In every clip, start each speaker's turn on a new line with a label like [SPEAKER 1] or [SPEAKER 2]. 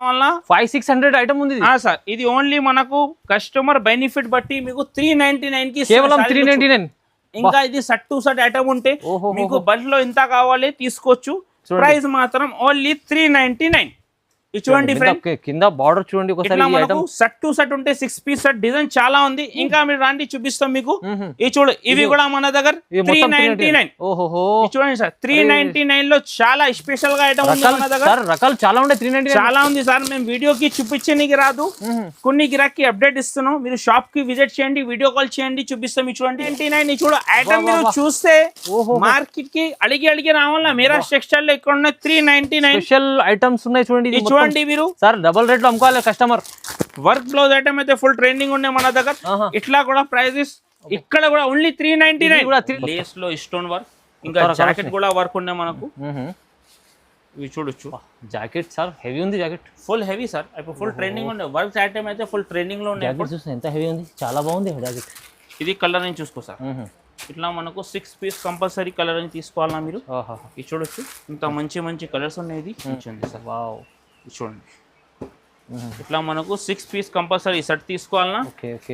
[SPEAKER 1] వల్ల
[SPEAKER 2] 500-600 ఐటమ్ ఉంది
[SPEAKER 1] సార్. ఇది ఓన్లీ మనకు కస్టమర్ బెనిఫిట్ బట్టి మీకు 399 కి
[SPEAKER 2] కేవలం 399.
[SPEAKER 1] ఇంకా ఇది సట్ టు సట్ ఐటమ్ ఉంటే మీకు బల్క్ లో ఇంత కావాలి తీసుకోవచ్చు. ప్రైస్ మాత్రం ఓన్లీ 399. చూడండి
[SPEAKER 2] కింద బార్డర్ చూడండి ఒకసారి.
[SPEAKER 1] మనకు సట్ టు సట్ ఉంటే 6 పీస్ సెట్ డిజైన్ చాలా ఉంది. ఇంకా మీరు రాండి చూపిస్తాం మీకు. ఈ చూడు ఇవి కూడా మన దగ్గర 399. చూడండి సార్ 399 లో చాలా స్పెషల్ గా ఐటమ్ ఉంది మన దగ్గర.
[SPEAKER 2] రకాలు చాలా ఉంటాయి. 399
[SPEAKER 1] చాలా ఉంది సార్. మేము వీడియోకి చూపించడానికి రాదు, కొన్ని గిరాక్కి అప్డేట్ ఇస్తున్నాం. మీరు షాప్ కి విజిట్ చేయండి, వీడియో కాల్ చేయండి, చూపిస్తాం. ఈ చూడండి 99. చూడు ఐటమ్ మీరు చూస్తే మార్కెట్ కి అడిగి రావాలా. మీరా టెక్స్టైల్ లో ఇక్కడ ఉన్నాయి 399
[SPEAKER 2] స్పెషల్ ఐటమ్స్ ఉన్నాయి. చూడండి
[SPEAKER 1] మీరు
[SPEAKER 2] సార్ డబుల్ రేట్ లో అమ్ముకోవాలి కస్టమర్.
[SPEAKER 1] వర్క్ బ్లౌజ్ ఐటమ్ అయితే ఫుల్ ట్రెండింగ్ ఉన్నాయి మన దగ్గర. ఇట్లా కూడా ప్రైజెస్ ఇక్కడ కూడా ఓన్లీ 399. లేస్ లో స్టోన్ వర్క్, ఇంకా జాకెట్ కూడా వర్క్ ఉన్నాయి మనకు. ఇవి చూడొచ్చు
[SPEAKER 2] జాకెట్ సార్ హెవీ ఉంది. Jacket
[SPEAKER 1] full heavy sir. ఇప్పుడు ఫుల్ ట్రెండింగ్ ఉన్నాయి. వర్క్ ఐటమ్ అయితే ఫుల్ ట్రెండింగ్ లో ఉన్నాయి.
[SPEAKER 2] జాకెట్ చూస్తే ఎంత హెవీ ఉంది, చాలా బాగుంది జాకెట్.
[SPEAKER 1] ఇది కలర్ అని చూసుకో సార్. ఇట్లా మనకు 6 పీస్ కంపల్సరీ కలర్ అని తీసుకోవాలా మీరు. ఇది చూడొచ్చు ఇంత మంచి కలర్స్ ఉన్నాయి. ఇది సార్
[SPEAKER 2] వావ్.
[SPEAKER 1] చూడండి ఇట్లా మనకు 6 పీస్ కంపల్సరీ సెట్ తీసుకోవాలన్నా.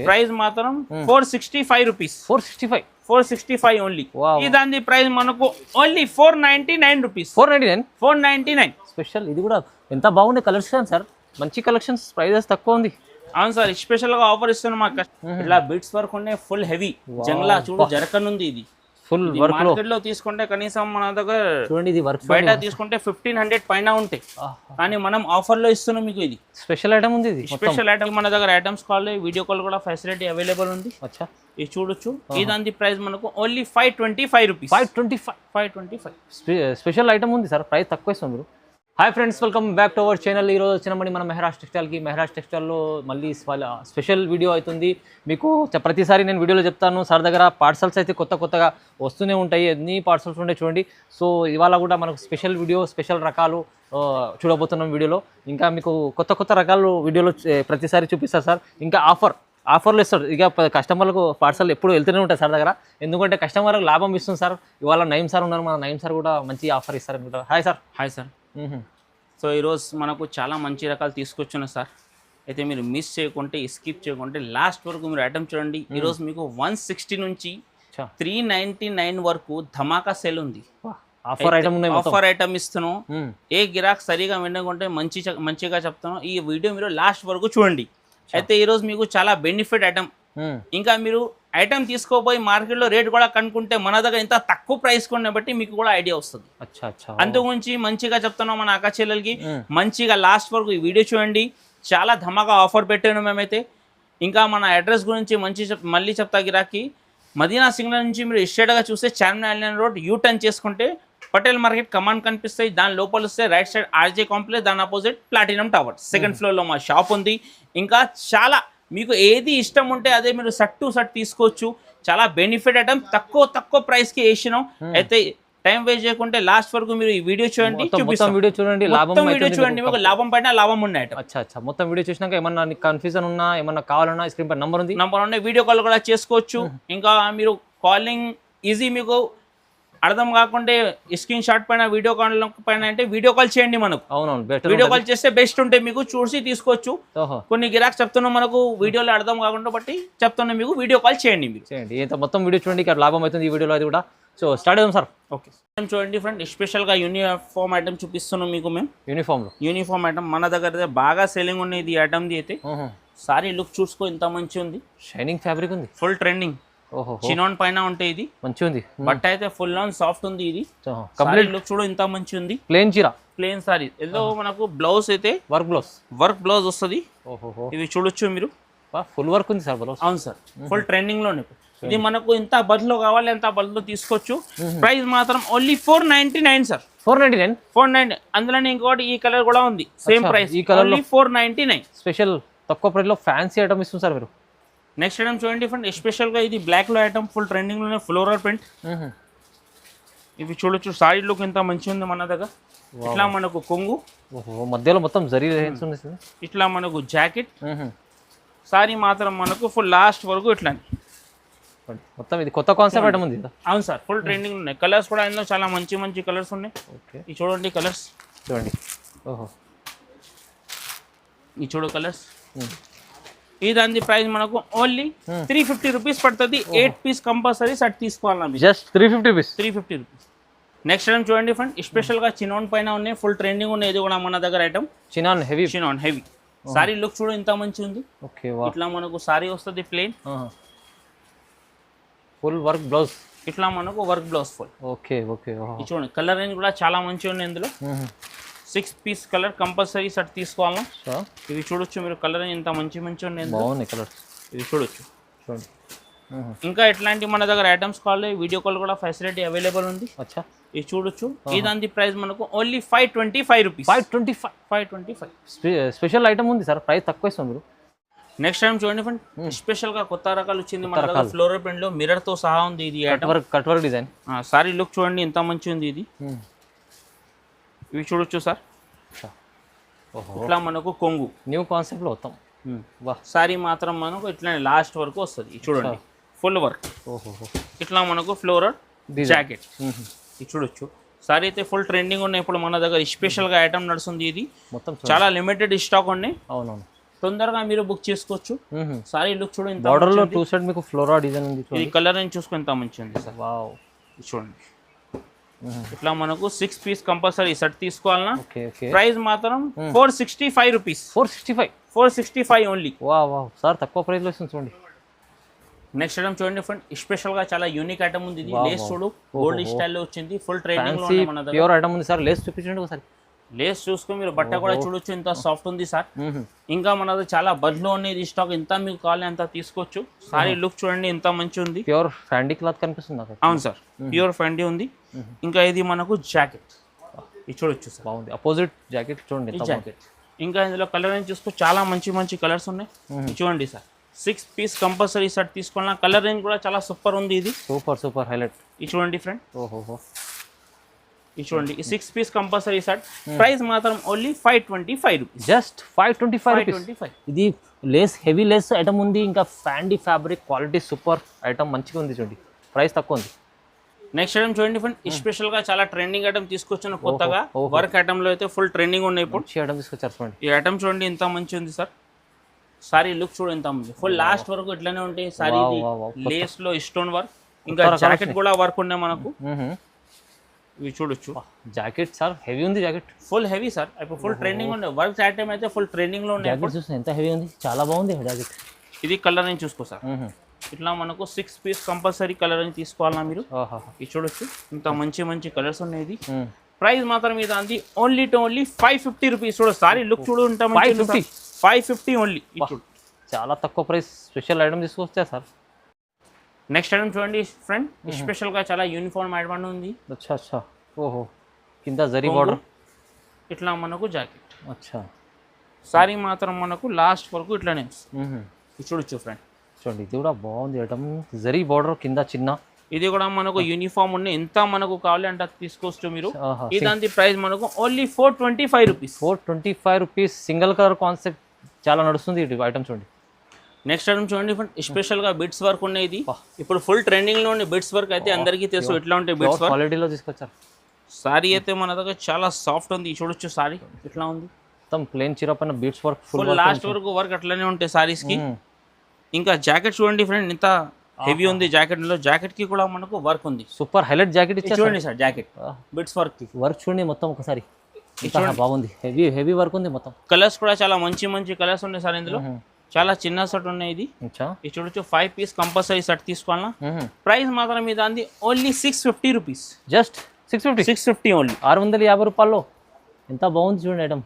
[SPEAKER 1] ప్రైస్ మాత్రం 465 రూపీస్. 465 ఓన్లీ. ఈ దాని ప్రైస్ మనకు ఓన్లీ 499 రూపీస్. 499
[SPEAKER 2] స్పెషల్. ఇది కూడా ఎంత బాగుంది కలెక్షన్ సార్. మంచి కలెక్షన్స్, ప్రైజెస్ తక్కువ ఉంది.
[SPEAKER 1] అవును సార్, స్పెషల్ గా ఆఫర్ ఇస్తున్నాం మాకు. ఇట్లా బిట్స్ వర్క్ ఉన్నాయి ఫుల్ హెవీ. జంగ్లా చూడు జరకనుంది. ఇది
[SPEAKER 2] ఫుల్ వర్క్
[SPEAKER 1] మార్కెట్ లో తీసుకుంటే కనీసం మన దగ్గర
[SPEAKER 2] చూడండి ఇది వర్క్
[SPEAKER 1] బయట తీసుకుంటే 1500 పైన ఉంటాయి. కానీ మనం ఆఫర్ లో ఇస్తున్నాం మీకు. ఇది
[SPEAKER 2] స్పెషల్ ఐటమ్ ఉంది. ఇది
[SPEAKER 1] స్పెషల్ ఐటమ్ మన దగ్గర ఐటమ్స్ కాల్ వీడియో కాల్ కూడా ఫెసిలిటీ అవైలబుల్ ఉంది. ఇది చూడొచ్చు. ఈ దాని ప్రైస్ మనకు ఓన్లీ 525 రూపీస్. 525
[SPEAKER 2] స్పెషల్ ఐటమ్ ఉంది సార్. ప్రైస్ తక్కువ ఇస్తాం మీరు. Hi friends, welcome back to our channel. ఈరోజు వచ్చినామని మన మెహరాజ్ టెక్స్టైల్కి. మెహరాజ్ టెక్స్టైల్లో మళ్ళీ స్పెషల్ వీడియో అవుతుంది. మీకు ప్రతిసారి నేను వీడియోలో చెప్తాను, సార్ దగ్గర పార్సల్స్ అయితే కొత్తగా వస్తూనే ఉంటాయి. ఎన్ని పార్సల్స్ ఉంటాయి చూడండి. సో ఇవాళ కూడా మనకు స్పెషల్ వీడియో, స్పెషల్ రకాలు చూడబోతున్నాం వీడియోలో. ఇంకా మీకు కొత్త రకాలు వీడియోలో ప్రతిసారి చూపిస్తారు సార్. ఇంకా ఆఫర్లు ఇస్తారు. ఇక కస్టమర్లకు పార్సల్ ఎప్పుడు వెళ్తూనే ఉంటాయి సార్ దగ్గర. ఎందుకంటే కస్టమర్లకు లాభం ఇస్తుంది సార్. ఇవాళ నయీం సార్ ఉన్నారు, మన నయీం సార్ కూడా మంచి ఆఫర్ ఇస్తారు అనుకుంటారు. Hi sir.
[SPEAKER 1] సో ఈరోజు మనకు చాలా మంచి రకాలు తీసుకొచ్చిన సార్. అయితే మీరు మిస్ చేయకుంటే, స్కిప్ చేయకుంటే లాస్ట్ వరకు మీరు ఐటమ్ చూడండి. ఈరోజు మీకు 160 నుంచి 399 వరకు ధమాకా సేల్ ఉంది. ఆఫర్ ఐటమ్ ఇస్తున్నాం. ఏ గిరాక్ సరిగా వినకుంటే మంచిగా చెప్తాను. ఈ వీడియో మీరు లాస్ట్ వరకు చూడండి. అయితే ఈరోజు మీకు చాలా బెనిఫిట్ ఐటమ్. ఇంకా మీరు ఐటమ్ తీసుకోపోయి మార్కెట్లో రేట్ కూడా కనుక్కుంటే మన దగ్గర ఇంత తక్కువ ప్రైస్ కొనే బట్టి మీకు కూడా ఐడియా వస్తుంది. అందుగురించి మంచిగా చెప్తున్నాం మన అక్క చెల్లెలకి. మంచిగా లాస్ట్ వరకు ఈ వీడియో చూడండి. చాలా ధమాకా ఆఫర్ పెట్టాను మేమైతే. ఇంకా మన అడ్రస్ గురించి మళ్ళీ చెప్తా. గిరాకి మదీనా సిగ్నల్ నుంచి మీరు స్ట్రైట్గా చూస్తే చార్మినార్ ఐలాండ్ రోడ్ టర్న్ చేసుకుంటే పటేల్ మార్కెట్ కమాండ్ కనిపిస్తాయి. దాని లోపల వస్తే రైట్ సైడ్ ఆర్జే కాంప్లెక్స్, దాని ఆపోజిట్ ప్లాటినం టవర్, సెకండ్ ఫ్లోర్లో మా షాప్ ఉంది. ఇంకా చాలా మీకు ఏది ఇష్టం ఉంటే అదే మీరు సట్ టు సట్ తీసుకోవచ్చు. చాలా బెనిఫిట్ ఐటమ్, తక్కువ ప్రైస్కి వేసినాం. అయితే టైం వేస్ట్ చేయకుంటే లాస్ట్ వరకు మీరు ఈ వీడియో చూడండి.
[SPEAKER 2] వీడియో చూడండి,
[SPEAKER 1] మీకు లాభం పైన లాభం ఉన్నాయి.
[SPEAKER 2] మొత్తం వీడియో చూసినాక ఏమన్నా కన్ఫ్యూజన్ ఉన్నా, ఏమన్నా కావాలన్నా స్క్రీన్ పై నంబర్
[SPEAKER 1] ఉన్నాయి. వీడియో కాల్ కూడా చేసుకోవచ్చు. ఇంకా మీరు కాలింగ్ ఈజీ, మీకు అర్థం కాకుంటే స్క్రీన్ షాట్ పైన, వీడియో కాల్ పైన అంటే వీడియో కాల్ చేయండి మనకు. వీడియో కాల్ చేస్తే బెస్ట్ ఉంటే మీకు చూసి తీసుకోవచ్చు. కొన్ని గిరాక్స్ చెప్తున్నాం మనకు వీడియోలో అర్థం కాకుండా బట్టి చెప్తున్నాం మీకు. వీడియో కాల్ చేయండి మీరు.
[SPEAKER 2] మొత్తం వీడియో చూడండి, ఇక్కడ లాభం అవుతుంది ఈ వీడియోలో. అది కూడా సో స్టార్ట్ అవుతాం సార్.
[SPEAKER 1] ఓకే చూడండి ఫ్రెండ్, స్పెషల్గా యూనిఫామ్ ఐటమ్ చూపిస్తున్నాం మీకు. మేము యూనిఫామ్ ఐటమ్ మన దగ్గర బాగా సెల్లింగ్ ఉన్నాయి. ఇది ఐటమ్ది అయితే సారీ లుక్ చూసుకో, ఇంత మంచి ఉంది.
[SPEAKER 2] షైనింగ్ ఫ్యాబ్రిక్ ఉంది,
[SPEAKER 1] ఫుల్ ట్రెండింగ్. చినాన్ పైన ఉంటాయి. ఇది
[SPEAKER 2] మంచిగా ఉంది.
[SPEAKER 1] బట్ట అయితే ఫుల్ ఆన్ సాఫ్ట్ ఉంది. ఇది కంప్లీట్ లుక్ చూడు ఇంత మంచి ఉంది. ప్లేన్ సారీ. ఏదో మనకు బ్లౌజ్ అయితే వర్క్ బ్లౌజ్ వస్తుంది. ఇవి చూడొచ్చు మీరు.
[SPEAKER 2] ఫుల్ వర్క్ ఉంది సార్ బ్లౌజ్.
[SPEAKER 1] అవును సార్, ఫుల్ ట్రెండింగ్ లోనే. ఇది మనకు ఇంత బల్క్లో కావాలి ఎంత బల్క్లో తీసుకోవచ్చు. ప్రైస్ మాత్రం ఓన్లీ 499 సార్. 499. అందులోనే ఇంకోటి ఈ కలర్ కూడా ఉంది, సేమ్ ప్రైస్. ఈ కలర్ 499
[SPEAKER 2] స్పెషల్ తక్కువ ప్రైస్ లో ఫ్యాన్సీ ఐటమ్ ఇస్తుంది సార్ మీరు.
[SPEAKER 1] నెక్స్ట్ ఐటమ్ చూడండి ఫ్రెండ్, స్పెషల్గా ఇది బ్లాక్ లో ఐటమ్, ఫుల్ ట్రెండింగ్ లోనే ఫ్లోరల్ ప్రింట్. ఇవి చూడొచ్చు. సారీ లుక్ ఎంత మంచిగా ఉంది మన దగ్గర. ఇట్లా మనకు కొంగు,
[SPEAKER 2] మధ్యలో మొత్తం జరీ
[SPEAKER 1] ఇట్లా మనకు జాకెట్. సారీ మాత్రం మనకు ఫుల్ లాస్ట్ వరకు ఇట్లా
[SPEAKER 2] మొత్తం. ఇది కొత్త కాన్సెప్ట్ ఐటమ్ ఉంది.
[SPEAKER 1] అవును సార్, ఫుల్ ట్రెండింగ్ ఉన్నాయి. కలర్స్ కూడా ఇందులో చాలా మంచి కలర్స్ ఉన్నాయి. ఇది చూడండి కలర్స్
[SPEAKER 2] చూడండి.
[SPEAKER 1] ఈ చూడు కలర్స్. ఈ దాని ప్రైస్ మనకు ఓన్లీ 350 రూపీస్ పడుతుంది. 8 పీస్ కంపల్సరీ సెట్ తీసుకోవాలి.
[SPEAKER 2] Just 350 rupees.
[SPEAKER 1] 350 rupees. Next item చూడండి ఫ్రెండ్, స్పెషల్గా చినాన్ పైన ఉన్నాయి, ఫుల్ ట్రెండింగ్ ఉన్నాయి. ఇది కూడా మన దగ్గర item
[SPEAKER 2] chinon heavy.
[SPEAKER 1] Chinon heavy sorry look చూడు ఎంత మంచి ఉంది.
[SPEAKER 2] ఓకే,
[SPEAKER 1] ఇట్లా మనకు సారీ వస్తుంది ప్లెయిన్,
[SPEAKER 2] ఫుల్ వర్క్ బ్లౌజ్.
[SPEAKER 1] ఇట్లా మనకు work blouse full.
[SPEAKER 2] Okay okay.
[SPEAKER 1] చూడండి కలర్ రేంజ్ కూడా చాలా మంచిగా ఉన్నాయి. ఇందులో 6 పీస్ కలర్ కంపల్సరీ సెట్ తీసుకోవాలా. ఇవి చూడొచ్చు మీరు, కలర్ ఎంత మంచి ఉన్నాయి.
[SPEAKER 2] బాగున్నాయి కలర్స్,
[SPEAKER 1] ఇవి చూడొచ్చు.
[SPEAKER 2] చూడండి.
[SPEAKER 1] ఇంకా ఎట్లాంటి మన దగ్గర ఐటమ్స్ కావాలి, వీడియో కాల్ కూడా ఫెసిలిటీ అవైలబుల్ ఉంది.
[SPEAKER 2] అచ్చా,
[SPEAKER 1] ఇది చూడొచ్చు. ఈ దాని ప్రైస్ మనకు ఓన్లీ 525 రూపీస్. 525.
[SPEAKER 2] స్పెషల్ ఐటమ్ ఉంది సార్, ప్రైస్ తక్కువ ఇస్తుంది.
[SPEAKER 1] నెక్స్ట్ టైం చూడండి ఫ్రెండ్, స్పెషల్ గా కొత్త రకాలు వచ్చింది మన దగ్గర. ఫ్లోరల్ ప్రింట్ లో మిర్రర్ తో సహా ఉంది ఇది item.
[SPEAKER 2] Cut work design.
[SPEAKER 1] Sorry look చూడండి ఎంత మంచి ఉంది ఇది. ఇవి చూడొచ్చు సార్. ఇట్లా మనకు కొంగు
[SPEAKER 2] న్యూ కాన్సెప్ట్ లో వస్తాం.
[SPEAKER 1] సారీ మాత్రం మనకు ఇట్లా లాస్ట్ వరకు వస్తుంది. చూడండి ఫుల్ వర్క్. ఇట్లా మనకు ఫ్లోరల్ జాకెట్. ఇది చూడొచ్చు. సారీ అయితే ఫుల్ ట్రెండింగ్ ఉన్నాయి ఇప్పుడు మన దగ్గర. స్పెషల్ గా ఐటమ్ నడుస్తుంది ఇది. మొత్తం చాలా లిమిటెడ్ స్టాక్ ఉన్నాయి. అవునవును, తొందరగా మీరు బుక్ చేసుకోవచ్చు. సారీ లుక్ చూడండి,
[SPEAKER 2] బార్డర్ లో 2 సైడ్ మీకు ఫ్లోరా డిజైన్ ఉంది.
[SPEAKER 1] ఈ కలర్ అని చూసుకుని ఎంత మంచి ఉంది సార్. వావ్, చూడండి. ఇట్లా మనకు 6 పీస్ కంపల్సరీ సెట్ తీసుకోవాలన్నా. ప్రైస్ మాత్రం 465 రూపీస్. 465 ఓన్లీ.
[SPEAKER 2] వావ్ సార్, తక్కువ ప్రైస్ లో ఇస్తుంది చూడండి.
[SPEAKER 1] నెక్స్ట్ ఐటమ్ చూడండి ఫ్రెండ్, స్పెషల్ గా చాలా యూనిక్ ఐటమ్ ఉంది ఇది. లేస్ చూడు, గోల్డ్ స్టైల్ లో వచ్చింది. ఫుల్ ట్రెండింగ్ లో ఉంది మన దగ్గర.
[SPEAKER 2] ప్యూర్ ఐటమ్ ఉంది సార్. లేస్ చూపించండి ఒకసారి.
[SPEAKER 1] లేస్ చూసుకొని మీరు బట్ట కూడా చూడొచ్చు, ఎంత సాఫ్ట్ ఉంది సార్. ఇంకా మన దగ్గర చాలా బడ్లో ఉన్నాయి స్టాక్. ఎంత మీకు కావాలి అంత తీసుకోవచ్చు. సారీ లుక్ చూడండి ఎంత మంచి ఉంది.
[SPEAKER 2] ప్యూర్ ఫ్యాండీ క్లాత్ కనిపిస్తుంది.
[SPEAKER 1] అవును సార్, ప్యూర్ ఫ్యాండీ ఉంది. ఇంకా ఇది మనకు జాకెట్, ఇది చూడొచ్చు సార్.
[SPEAKER 2] బాగుంది. అపోజిట్ జాకెట్ చూడండి,
[SPEAKER 1] జాకెట్. ఇంకా ఇందులో కలర్ అని చూసుకో, చాలా మంచి కలర్స్ ఉన్నాయి. చూడండి సార్, 6 పీస్ కంపల్సరీ సెట్ తీసుకోవాలన్నా. కలర్ రేంజ్ కూడా చాలా సూపర్ ఉంది ఇది.
[SPEAKER 2] Super highlight.
[SPEAKER 1] ఇది చూడండి ఫ్రెండ్. ఇది చూడండి, ఈ 6 పీస్ కంపల్సరీ సెట్. ప్రైస్ మాత్రం ఓన్లీ 525 రూపీస్.
[SPEAKER 2] జస్ట్ 525. ఇది లేస్, హెవీ లేస్ ఐటమ్ ఉంది. ఇంకా ఫ్యాండీ ఫ్యాబ్రిక్ క్వాలిటీ సూపర్ ఐటమ్, మంచిగా ఉంది చూడండి. ప్రైస్ తక్కువ ఉంది.
[SPEAKER 1] నెక్స్ట్ ఐటమ్ చూడండి ఫ్రెండ్, స్పెషల్ గా చాలా ట్రెండింగ్ ఐటమ్ తీసుకొచ్చాను కొత్తగా. వర్క్ ఐటమ్ లో అయితే ఫుల్ ట్రెండింగ్ ఉన్నాయి ఇప్పుడు.
[SPEAKER 2] ఐటమ్ తీసుకొచ్చారు చూడండి.
[SPEAKER 1] ఈ ఐటమ్ చూడండి ఎంత మంచి ఉంది సార్. సారీ లుక్ చూడండి ఎంత మంచి. ఫుల్ లాస్ట్ వరకు ఇట్లానే ఉంటాయి. సారీ లేస్ లో స్టోన్ వర్క్, ఇంకా జాకెట్ కూడా వర్క్ ఉన్నాయి మనకు. ఇవి చూడొచ్చు.
[SPEAKER 2] జాకెట్ సార్ హెవీ ఉంది. Jacket
[SPEAKER 1] full heavy sir. ఇప్పుడు ఫుల్ ట్రెండింగ్ ఉన్నాయి. వర్క్ ఐటమ్ అయితే ఫుల్ ట్రెండింగ్ లో ఉన్నాయి.
[SPEAKER 2] జాకెట్ చూస్తే ఎంత హెవీ ఉంది, చాలా బాగుంది జాకెట్.
[SPEAKER 1] ఇది కలర్ అని చూసుకో సార్. ఇట్లా మనకు 6 పీస్ కంపల్సరీ కలర్ అని తీసుకోవాలన్నా మీరు. ఇది చూడొచ్చు, ఇంత మంచి కలర్స్ ఉన్నాయి. ఇది ప్రైస్ మాత్రం మీద అంది ఓన్లీ 550 రూపీస్. చూడు సారీ లుక్ చూడు, 550 ఓన్లీ.
[SPEAKER 2] చాలా తక్కువ ప్రైస్. స్పెషల్ ఐటమ్ తీసుకొచ్చా సార్.
[SPEAKER 1] నెక్స్ట్ ఐటమ్ చూడండి ఫ్రెండ్, స్పెషల్ గా చాలా యూనిఫామ్ ఐటమ్ ఉంది.
[SPEAKER 2] అచ్చా. ఓహో, కింద జరీ బార్డర్.
[SPEAKER 1] ఇట్లా మనకు జాకెట్.
[SPEAKER 2] అచ్చా.
[SPEAKER 1] సారీ మాత్రం మనకు లాస్ట్ వరకు ఇట్లానే చూడొచ్చు ఫ్రెండ్.
[SPEAKER 2] చూడండి, ఇది కూడా బాగుంది ఐటమ్. జరీ బార్డర్ కింద చిన్న.
[SPEAKER 1] ఇది కూడా మనకు యూనిఫామ్ ఉన్నాయి. ఎంత మనకు కావాలి అంటే తీసుకోవచ్చు మీరు. ఈ దాని ప్రైస్ మనకు only 425 rupees.
[SPEAKER 2] 425 rupees. Single colour concept చాలా నడుస్తుంది ఈ ఐటమ్ చూడండి.
[SPEAKER 1] నెక్స్ట్ ఐటమ్ చూడండి ఫ్రెండ్, స్పెషల్ గా బిట్స్ వర్క్ ఉన్నాయి. ఇది ఇప్పుడు ఫుల్ ట్రెండింగ్ లో ఉంది బిట్స్ వర్క్. అయితే అందరికీ తెలుసు ఎట్లా ఉంటాయి బిట్స్ వర్క్.
[SPEAKER 2] క్వాలిటీలో తీసుకొచ్చారు.
[SPEAKER 1] సారీ అయితే మన దగ్గర చాలా సాఫ్ట్ ఉంది. చూడొచ్చు సారీ ఎట్లా ఉంది.
[SPEAKER 2] మొత్తం ప్లేన్ చీర పైన బీట్స్ వర్క్,
[SPEAKER 1] ఫుల్ లాస్ట్ వరకు వర్క్ అట్లనే ఉంటాయి సారీస్ కి. ఇంకా జాకెట్ చూడండి ఫ్రెండ్, ఇంత హెవీ ఉంది జాకెట్ లో. జాకెట్ కి కూడా మనకు వర్క్ ఉంది.
[SPEAKER 2] సూపర్ హైలైట్ జాకెట్ ఇచ్చారు
[SPEAKER 1] చూడండి సార్. జాకెట్ బిట్స్ వర్క్ కి
[SPEAKER 2] వర్క్ చూడండి మొత్తం ఒకసారి. బాగుంది, హెవీ వర్క్ ఉంది మొత్తం.
[SPEAKER 1] కలర్స్ కూడా చాలా మంచి కలర్స్ ఉన్నాయి సార్. ఇందులో చాలా చిన్న సెట్ ఉన్నాయి. ఇది చూడొచ్చు. 5 పీస్ కంపల్సరీ సెట్ తీసుకోవాలన్నా. ప్రైస్ మాత్రం మీద అంది ఓన్లీ 650 రూపీస్.
[SPEAKER 2] Just 650
[SPEAKER 1] only.
[SPEAKER 2] 650 రూపాయల్లో ఎంత బాగుంది చూడండి ఐటమ్.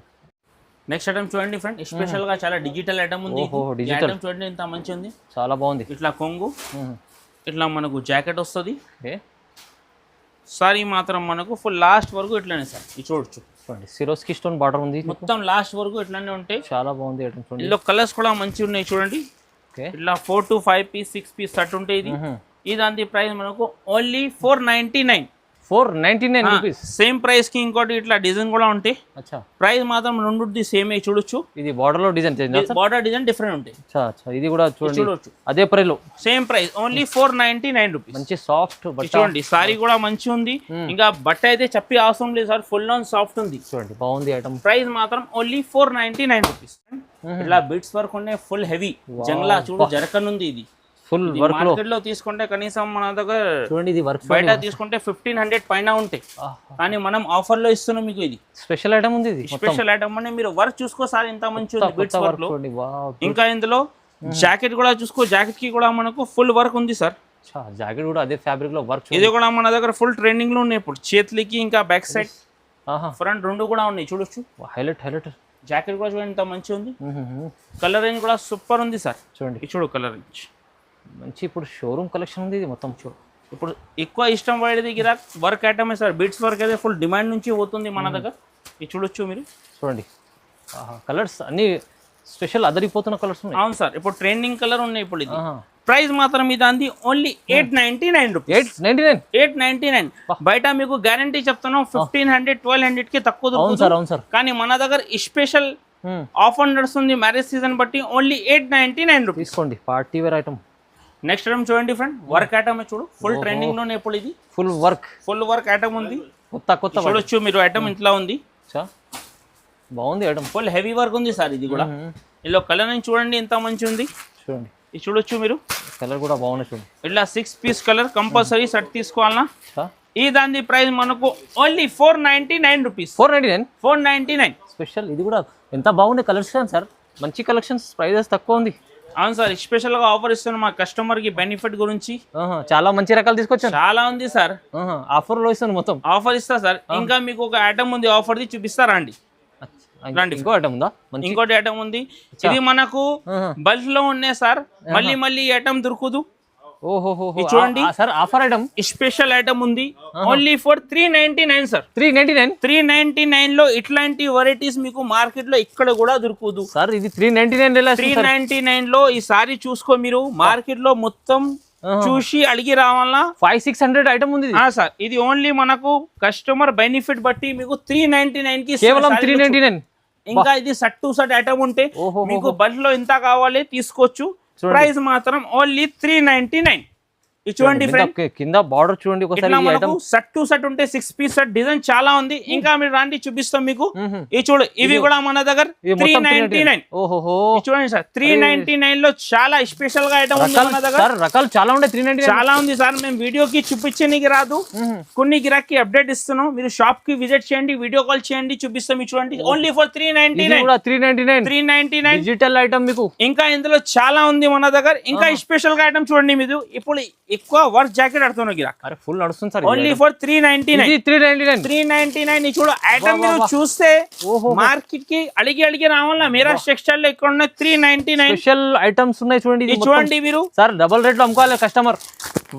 [SPEAKER 1] నెక్స్ట్ ఐటమ్ చూడండి ఫ్రెండ్, స్పెషల్ గా చాలా డిజిటల్ ఐటమ్ ఉంది. ఐటమ్ చూడండి ఎంత మంచి ఉంది,
[SPEAKER 2] చాలా బాగుంది.
[SPEAKER 1] ఇట్లా కొంగు, ఇట్లా మనకు జాకెట్ వస్తుంది. సారీ మాత్రం మనకు ఫుల్ లాస్ట్ వరకు ఇట్లానే సార్. ఇది చూడొచ్చు.
[SPEAKER 2] సిరోస్కి స్టోన్ బార్డర్ ఉంది
[SPEAKER 1] మొత్తం లాస్ట్ వరకు ఇట్లానే ఉంటాయి.
[SPEAKER 2] చాలా బాగుంది ఐటమ్ చూడండి.
[SPEAKER 1] ఇందులో కలర్స్ కూడా మంచిగా ఉన్నాయి చూడండి. ఇట్లా 4 to 5 పీస్ 6 పీస్ సెట్ ఉంటాయి. ఇది దాని ప్రైస్ మనకు ఓన్లీ 499.
[SPEAKER 2] 499 రూపీస్.
[SPEAKER 1] సేమ్ ప్రైస్ కి ఇంకోటి ఇట్లా డిజైన్ కూడా ఉంటాయి. ప్రైస్ మాత్రం రెండుది సేమ్ చూడొచ్చు.
[SPEAKER 2] ఇది బార్డర్ లో డిజైన్,
[SPEAKER 1] బార్డర్ డిజైన్ డిఫరెంట్ ఉంటాయి.
[SPEAKER 2] ఇది కూడా చూడొచ్చు. అదే ప్రైస్ లో
[SPEAKER 1] సేమ్ ప్రైస్ ఓన్లీ 499 రూపీస్.
[SPEAKER 2] మంచి సాఫ్ట్
[SPEAKER 1] చూడండి. సారీ కూడా మంచి ఉంది. ఇంకా బట్ట అయితే చెప్పి అవసరం లేదు సార్, ఫుల్ ఆన్ సాఫ్ట్ ఉంది.
[SPEAKER 2] చూడండి బాగుంది ఐటమ్.
[SPEAKER 1] ప్రైస్ మాత్రం ఓన్లీ 499 రూపీస్. ఇట్లా బిట్స్ వర్క్ ఉన్నాయి, ఫుల్ హెవీ జంగ్లా చూడు జరకనుంది. ఇది
[SPEAKER 2] ఫుల్ వర్క్ లో
[SPEAKER 1] మార్కెట్ లో తీసుకుంటే కనీసం మన దగ్గర
[SPEAKER 2] చూడండి, ఇది వర్క్
[SPEAKER 1] బయట తీసుకుంటే 1500 పైన ఉంటాయి, కానీ మనం ఆఫర్ లో ఇస్తున్నాం మీకు. ఇది
[SPEAKER 2] స్పెషల్ ఐటమ్ ఉంది, ఇది
[SPEAKER 1] స్పెషల్ ఐటమ్ అని మీరు వర్క్ చూసుకోసారి ఎంత మంచి ఉంది బిట్స్ వర్క్ లో. ఇంకా ఇందులో జాకెట్ కూడా చూసుకో, జాకెట్ కి కూడా మనకు ఫుల్ వర్క్ ఉంది సార్.
[SPEAKER 2] జాకెట్ కూడా అదే ఫ్యాబ్రిక్ లో వర్క్.
[SPEAKER 1] ఇది కూడా మన దగ్గర ఫుల్ ట్రెండింగ్ లో ఉన్నాయి ఇప్పుడు, చేతులకి ఇంకా బ్యాక్ సైడ్ ఫ్రంట్ రెండు కూడా ఉన్నాయి చూడొచ్చు.
[SPEAKER 2] హైలైట్
[SPEAKER 1] జాకెట్ కూడా చూడండి ఎంత మంచిగా ఉంది. కలర్ రేంజ్ కూడా సూపర్ ఉంది సార్. చూడండి చూడు కలర్ రేంజ్
[SPEAKER 2] మంచి. ఇప్పుడు షోరూమ్ కలెక్షన్ ఉంది ఇది మొత్తం. చూడు
[SPEAKER 1] ఇప్పుడు ఎక్కువ ఇష్టం పడేది గిరాక్ వర్క్ ఐటమే సార్. బిట్స్ వర్క్ అయితే ఫుల్ డిమాండ్ నుంచి పోతుంది మన దగ్గర. ఇది చూడొచ్చు మీరు.
[SPEAKER 2] చూడండి కలర్స్ అన్ని స్పెషల్ అదరిపోతున్న కలర్స్ ఉన్నాయి.
[SPEAKER 1] అవును సార్, ఇప్పుడు ట్రెండింగ్ కలర్ ఉన్నాయి ఇప్పుడు. ఇది ప్రైస్ మాత్రం ఇది అంది ఓన్లీ 899 రూపీస్. 899. బయట మీకు గ్యారంటీ చెప్తున్నాం 1500 1200 కి తక్కువ దొరుకుతుంది. కానీ మన దగ్గర స్పెషల్ ఆఫర్ నడుస్తుంది మ్యారేజ్ సీజన్ బట్టి, ఓన్లీ 899 రూపీస్.
[SPEAKER 2] తీసుకోండి, party wear item.
[SPEAKER 1] Next item చూడండి ఫ్రెండ్, వర్క్ ఐటమ్ చూడు, ఫుల్ ట్రెండింగ్ లోనే ఇప్పుడు. ఇది ఫుల్ వర్క్ ఐటమ్ ఉంది, కొత్త చూడొచ్చు మీరు. ఐటమ్ ఇంట్లో ఉంది,
[SPEAKER 2] బాగుంది ఐటమ్,
[SPEAKER 1] ఫుల్ హెవీ వర్క్ ఉంది సార్. ఇది కూడా ఇలా కలర్ అని చూడండి ఎంత మంచి ఉంది. చూడండి ఇది చూడొచ్చు మీరు,
[SPEAKER 2] కలర్ కూడా బాగుంది. చూడండి ఇట్లా
[SPEAKER 1] 6 పీస్ కలర్ కంపల్సరీ సెట్ తీసుకోవాలన్నా. ఈ దాని ప్రైస్ మనకు ఓన్లీ 499 రూపీస్. 499
[SPEAKER 2] స్పెషల్. ఇది కూడా ఎంత బాగుంది కలెక్షన్ సార్, మంచి కలెక్షన్స్, ప్రైజెస్ తక్కువ ఉంది.
[SPEAKER 1] అవును సార్, స్పెషల్ గా ఆఫర్ ఇస్తున్నాం మా కస్టమర్ కి బెనిఫిట్ గురించి.
[SPEAKER 2] చాలా మంచి రకాలు తీసుకొచ్చాను,
[SPEAKER 1] చాలా ఉంది సార్.
[SPEAKER 2] ఆఫర్ లో ఇస్తాను, మొత్తం
[SPEAKER 1] ఆఫర్ ఇస్తా సార్. ఇంకా మీకు ఒక ఐటమ్ ఉంది ఆఫర్ ది, చూపిస్తారా అండి?
[SPEAKER 2] ఇంకో ఐటమ్ ఉందా?
[SPEAKER 1] ఇంకోటి ఐటమ్ ఉంది, ఇది మనకు బల్క్ లో ఉన్నాయి సార్. మళ్ళీ ఈ ఐటమ్ దొరుకుదు. చూడండి
[SPEAKER 2] sir, offer item
[SPEAKER 1] special item ఉంది, ఓన్లీ ఫర్ 399 సార్. 399 లో ఇట్లాంటి వెరైటీస్ మీకు మార్కెట్ లో ఇక్కడ కూడా దొరుకుదు
[SPEAKER 2] సార్. ఇది 399
[SPEAKER 1] లో ఈ సారీ చూసుకో మీరు. మార్కెట్ లో మొత్తం చూసి అడిగి రావాలా.
[SPEAKER 2] 500-600 ఐటమ్ ఉంది
[SPEAKER 1] సార్. ఇది ఓన్లీ మనకు కస్టమర్ బెనిఫిట్ బట్టి మీకు 399 కి
[SPEAKER 2] కేవలం 399.
[SPEAKER 1] ఇంకా ఇది సట్ టు సట్ ఐటమ్ ఉంటే మీకు బల్క్ లో ఎంత కావాలి తీసుకోవచ్చు. ప్రైస్ మాత్రం ఓన్లీ 399. చూడండి
[SPEAKER 2] కింద బార్డర్ చూడండి ఒకసారి.
[SPEAKER 1] సెట్ టు సెట్ ఉంటే 6 పీస్ సెట్ డిజైన్ చాలా ఉంది. ఇంకా మీరు రాండి చూపిస్తాం మీకు. ఇది చూడు, ఇవి కూడా మన దగ్గర 399. చూడండి సార్, 399 లో చాలా స్పెషల్ గా ఐటమ్ ఉంది మన దగ్గర.
[SPEAKER 2] రకాలు చాలా ఉన్నాయి, 399
[SPEAKER 1] చాలా ఉంది సార్. మేము వీడియోకి చూపించడానికి రాదు, కొన్ని గిరాకీ అప్డేట్ ఇస్తున్నాం. మీరు షాప్ కి విజిట్ చేయండి, వీడియో కాల్ చేయండి, చూపిస్తాం. చూడండి ఓన్లీ ఫర్ 399
[SPEAKER 2] డిజిటల్ ఐటమ్ మీకు.
[SPEAKER 1] ఇంకా ఇందులో చాలా ఉంది మన దగ్గర. ఇంకా స్పెషల్ గా ఐటమ్ చూడండి మీరు. ఇప్పుడు ఎక్కువ వర్క్ జాకెట్ ఆడుతున్నావు గిరాక్,
[SPEAKER 2] ఫుల్ నడుస్తుంది సార్.
[SPEAKER 1] Only for 399. చూడు ఐటమ్ మీరు చూస్తే మార్కెట్ కి అడిగి రావాలా. మీరా టెక్స్టైల్ లో ఇక్కడ ఉన్న 399
[SPEAKER 2] స్పెషల్ ఐటమ్స్ ఉన్నాయి. చూడండి
[SPEAKER 1] చూడండి మీరు
[SPEAKER 2] సార్, డబుల్ రేట్ లో అమ్ముకోవాలి కస్టమర్.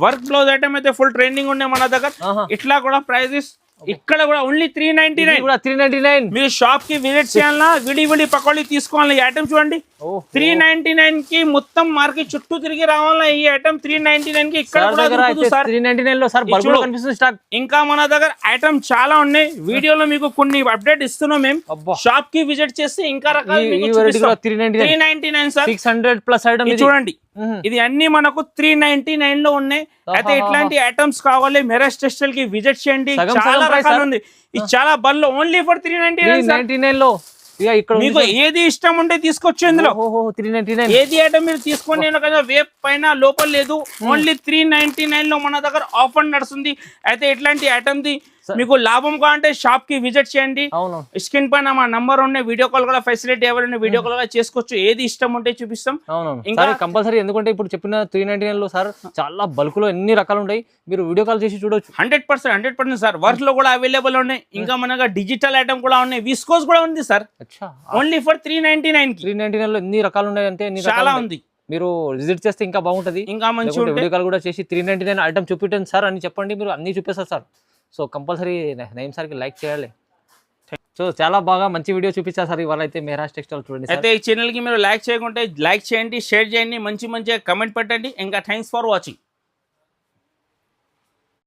[SPEAKER 1] వర్క్ బ్లౌజ్ ఐటమ్ అయితే ఫుల్ ట్రెండింగ్ ఉన్నాయి మన దగ్గర. ఇట్లా కూడా ప్రైజెస్ ఇక్కడ కూడా ఓన్లీ 399. మీరు షాప్ కి విజిట్ చేయాలన్నా, విడి పకోడీ తీసుకోవాలి. ఈ ఐటమ్ చూడండి 399 కి మొత్తం మార్కెట్ చుట్టూ తిరిగి రావాలా. ఈ ఐటమ్ 399 కి ఇక్కడ కూడా దొరుకుతుంది సార్.
[SPEAKER 2] 399 లో సార్ బల్క్ లో కనిపిస్తుంది స్టాక్.
[SPEAKER 1] ఇంకా మన దగ్గర ఐటమ్ చాలా ఉన్నాయి. వీడియోలో మీకు కొన్ని అప్డేట్ ఇస్తున్నాం మేము. షాప్ కి విజిట్ చేస్తే ఇంకా రకాలు 399 సార్.
[SPEAKER 2] 600 ప్లస్ ఐటమ్
[SPEAKER 1] చూడండి. ఇది అన్ని మనకు 399 లో ఉన్నాయి. అయితే ఇట్లాంటి ఐటమ్స్ కావాలి, మెరాజ్ టెక్స్టైల్ కి విజిట్ చేయండి. చాలా రకాలు ఉంది. ఇది చాలా బల్లో ఓన్లీ ఫర్ 399
[SPEAKER 2] లో.
[SPEAKER 1] మీకు ఏది ఇష్టం ఉంటే తీసుకోవచ్చు. ఇందులో
[SPEAKER 2] 399
[SPEAKER 1] ఏది ఐటమ్ మీరు తీసుకోండి. వేప్ పైన లోపల లేదు. ఓన్లీ 399 లో మన దగ్గర ఆఫర్ నడుస్తుంది. అయితే ఇట్లాంటి ఐటమ్ ది మీకు లాభం కావాలంటే షాప్ కి విజిట్ చేయండి. స్క్రీన్ పైన మా నంబర్ ఉన్నాయి, వీడియో కాల్ కూడా ఫెసిలిటీ ఎవరైనా వీడియో కాల్ కూడా చేసుకోవచ్చు. ఏది ఇష్టం ఉంటే చూపిస్తాం.
[SPEAKER 2] ఇంకా కంపల్సరీ, ఎందుకంటే ఇప్పుడు చెప్పిన 399 లో సార్ చాలా బల్క్ లో ఎన్ని రకాలు ఉంటాయి. మీరు వీడియో కాల్ చేసి చూడొచ్చు.
[SPEAKER 1] 100% సార్. వర్క్ లో కూడా అవైలబుల్ ఉన్నాయి. ఇంకా మనగా డిజిటల్ ఐటమ్ కూడా ఉన్నాయి. విస్కోస్ కూడా ఉంది సార్. ఓన్లీ ఫర్ 399
[SPEAKER 2] లో ఎన్ని రకాలు ఉన్నాయి అంటే
[SPEAKER 1] చాలా ఉంది.
[SPEAKER 2] మీరు విజిట్ చేస్తే ఇంకా బాగుంటది.
[SPEAKER 1] ఇంకా మంచి
[SPEAKER 2] వీడియో కాల్ కూడా చేసి 399 ఐటమ్ చూపించండి సార్ అని చెప్పండి. మీరు అన్ని చూపిస్తారు సార్. సో కంపల్సరీ నయీం సార్కి లైక్ చేయాలి. సో చాలా బాగా మంచి వీడియో చూపించారు సార్ ఇవాళ అయితే మెహరాజ్ టెక్స్టైల్ చూడండి.
[SPEAKER 1] అయితే ఈ ఛానల్ కి మీరు లైక్ చేయకుంటే లైక్ చేయండి, షేర్ చేయండి, మంచి కమెంట్ పెట్టండి. ఇంకా థ్యాంక్స్ ఫర్ వాచింగ్.